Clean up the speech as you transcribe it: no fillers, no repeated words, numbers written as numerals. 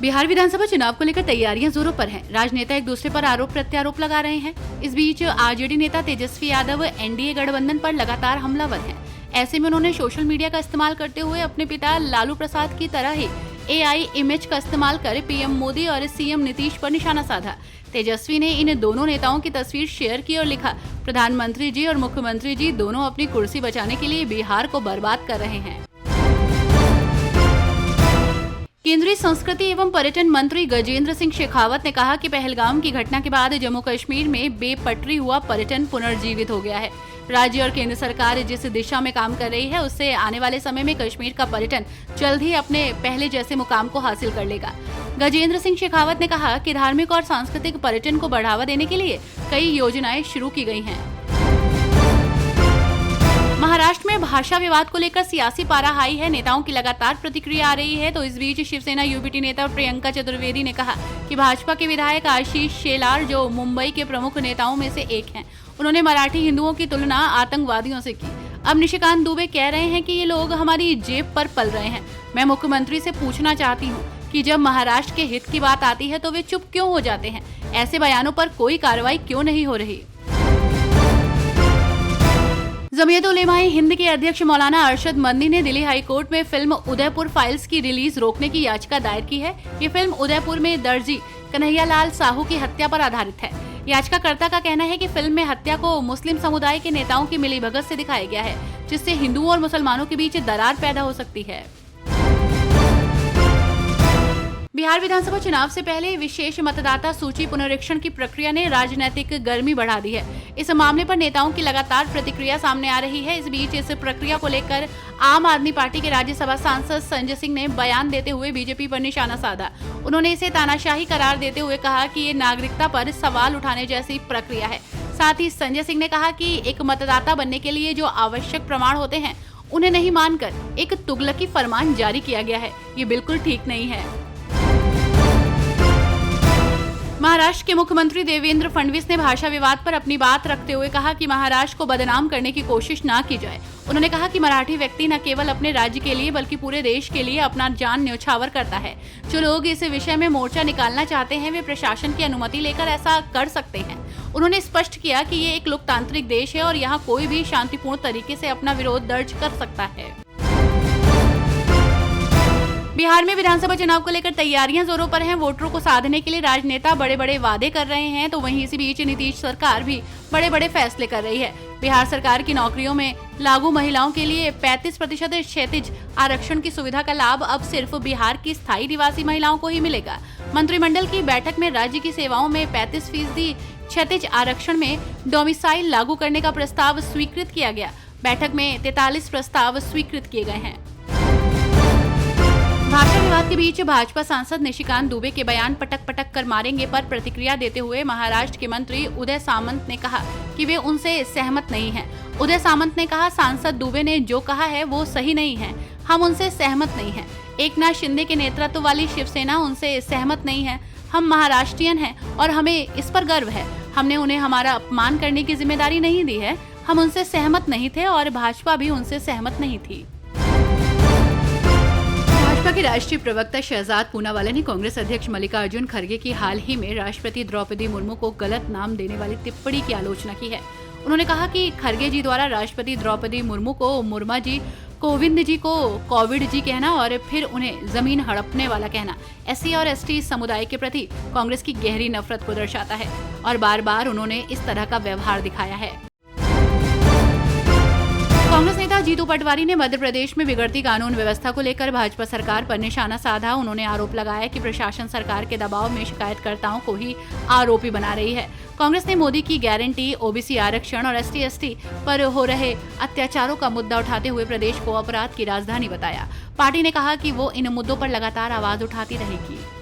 बिहार विधानसभा चुनाव को लेकर तैयारियां जोरों पर हैं। राजनेता एक दूसरे पर आरोप प्रत्यारोप लगा रहे हैं। इस बीच आरजेडी नेता तेजस्वी यादव एनडीए गठबंधन पर लगातार हमलावर हैं। ऐसे में उन्होंने सोशल मीडिया का इस्तेमाल करते हुए अपने पिता लालू प्रसाद की तरह ही AI इमेज का इस्तेमाल कर पीएम मोदी और सीएम नीतीश पर निशाना साधा। तेजस्वी ने इन दोनों नेताओं की तस्वीर शेयर की और लिखा, प्रधानमंत्री जी और मुख्यमंत्री जी दोनों अपनी कुर्सी बचाने के लिए बिहार को बर्बाद कर रहे हैं। केंद्रीय संस्कृति एवं पर्यटन मंत्री गजेंद्र सिंह शेखावत ने कहा कि पहलगाम की घटना के बाद जम्मू कश्मीर में बेपटरी हुआ पर्यटन पुनर्जीवित हो गया है। राज्य और केंद्र सरकार जिस दिशा में काम कर रही है उससे आने वाले समय में कश्मीर का पर्यटन जल्द ही अपने पहले जैसे मुकाम को हासिल कर लेगा। गजेंद्र सिंह शेखावत ने कहा कि धार्मिक और सांस्कृतिक पर्यटन को बढ़ावा देने के लिए कई योजनाएं शुरू की गई हैं। महाराष्ट्र में भाषा विवाद को लेकर सियासी पारा हाई है। नेताओं की लगातार प्रतिक्रिया आ रही है। तो इस बीच शिवसेना यूबीटी नेता प्रियंका चतुर्वेदी ने कहा कि भाजपा के विधायक आशीष शेलार जो मुंबई के प्रमुख नेताओं में से एक हैं, उन्होंने मराठी हिंदुओं की तुलना आतंकवादियों से की। अब निशिकांत दुबे कह रहे हैं कि ये लोग हमारी जेब पर पल रहे हैं। मैं मुख्यमंत्री से पूछना चाहती हूँ कि जब महाराष्ट्र के हित की बात आती है तो वे चुप क्यों हो जाते हैं? ऐसे बयानों पर कोई कार्रवाई क्यों नहीं हो रही? जमीयत उलेमाए हिंद के अध्यक्ष मौलाना अरशद मदनी ने दिल्ली हाई कोर्ट में फिल्म उदयपुर फाइल्स की रिलीज रोकने की याचिका दायर की है। ये फिल्म उदयपुर में दर्जी कन्हैयालाल साहू की हत्या पर आधारित है। याचिकाकर्ता का कहना है कि फिल्म में हत्या को मुस्लिम समुदाय के नेताओं की मिलीभगत से दिखाया गया है, जिससे हिंदुओं और मुसलमानों के बीच दरार पैदा हो सकती है। बिहार विधानसभा चुनाव से पहले विशेष मतदाता सूची पुनरीक्षण की प्रक्रिया ने राजनीतिक गर्मी बढ़ा दी है। इस मामले पर नेताओं की लगातार प्रतिक्रिया सामने आ रही है। इस बीच इस प्रक्रिया को लेकर आम आदमी पार्टी के राज्यसभा सांसद संजय सिंह ने बयान देते हुए बीजेपी पर निशाना साधा। उन्होंने इसे तानाशाही करार देते हुए कहा कि ये नागरिकता पर सवाल उठाने जैसी प्रक्रिया है। साथ ही संजय सिंह ने कहा कि एक मतदाता बनने के लिए जो आवश्यक प्रमाण होते हैं उन्हें नहीं मानकर एक तुगलकी फरमान जारी किया गया है। ये बिल्कुल ठीक नहीं है। महाराष्ट्र के मुख्यमंत्री देवेंद्र फडणवीस ने भाषा विवाद पर अपनी बात रखते हुए कहा कि महाराष्ट्र को बदनाम करने की कोशिश ना की जाए। उन्होंने कहा कि मराठी व्यक्ति न केवल अपने राज्य के लिए बल्कि पूरे देश के लिए अपना जान न्यौछावर करता है। जो लोग इस विषय में मोर्चा निकालना चाहते हैं वे प्रशासन की अनुमति लेकर ऐसा कर सकते हैं। उन्होंने स्पष्ट किया कि ये एक लोकतांत्रिक देश है और यहाँ कोई भी शांतिपूर्ण तरीके से अपना विरोध दर्ज कर सकता है। बिहार में विधानसभा चुनाव को लेकर तैयारियां जोरों पर हैं। वोटरों को साधने के लिए राजनेता बड़े बड़े वादे कर रहे हैं, तो वहीं इसी बीच नीतीश सरकार भी बड़े बड़े फैसले कर रही है। बिहार सरकार की नौकरियों में लागू महिलाओं के लिए 35% क्षैतिज आरक्षण की सुविधा का लाभ अब सिर्फ बिहार की स्थायी निवासी महिलाओं को ही मिलेगा। मंत्रिमंडल की बैठक में राज्य की सेवाओं में 35% क्षैतिज आरक्षण में डोमिसाइल लागू करने का प्रस्ताव स्वीकृत किया गया। बैठक में 43 प्रस्ताव स्वीकृत किए गए हैं। भाषा विवाद के बीच भाजपा सांसद निशिकांत दुबे के बयान पटक पटक कर मारेंगे पर प्रतिक्रिया देते हुए महाराष्ट्र के मंत्री उदय सामंत ने कहा कि वे उनसे सहमत नहीं हैं। उदय सामंत ने कहा, सांसद दुबे ने जो कहा है वो सही नहीं है, हम उनसे सहमत नहीं हैं। एकनाथ शिंदे के नेतृत्व वाली शिवसेना उनसे सहमत नहीं है। हम महाराष्ट्रियन हैं और हमें इस पर गर्व है। हमने उन्हें हमारा अपमान करने की जिम्मेदारी नहीं दी है। हम उनसे सहमत नहीं थे और भाजपा भी उनसे सहमत नहीं थी। भाजपा के राष्ट्रीय प्रवक्ता शहजाद पूनावाला ने कांग्रेस अध्यक्ष मल्लिकार्जुन खड़गे की हाल ही में राष्ट्रपति द्रौपदी मुर्मू को गलत नाम देने वाली टिप्पणी की आलोचना की है। उन्होंने कहा कि खड़गे जी द्वारा राष्ट्रपति द्रौपदी मुर्मू को मुर्मा जी, कोविंद जी को कोविड जी कहना और फिर उन्हें जमीन हड़पने वाला कहना SC और ST समुदाय के प्रति कांग्रेस की गहरी नफरत को दर्शाता है और बार बार उन्होंने इस तरह का व्यवहार दिखाया है। कांग्रेस नेता जीतू पटवारी ने मध्य प्रदेश में बिगड़ती कानून व्यवस्था को लेकर भाजपा सरकार पर निशाना साधा। उन्होंने आरोप लगाया कि प्रशासन सरकार के दबाव में शिकायतकर्ताओं को ही आरोपी बना रही है। कांग्रेस ने मोदी की गारंटी, OBC आरक्षण और ST पर हो रहे अत्याचारों का मुद्दा उठाते हुए प्रदेश को अपराध की राजधानी बताया। पार्टी ने कहा कि वो इन मुद्दों पर लगातार आवाज उठाती रहेगी।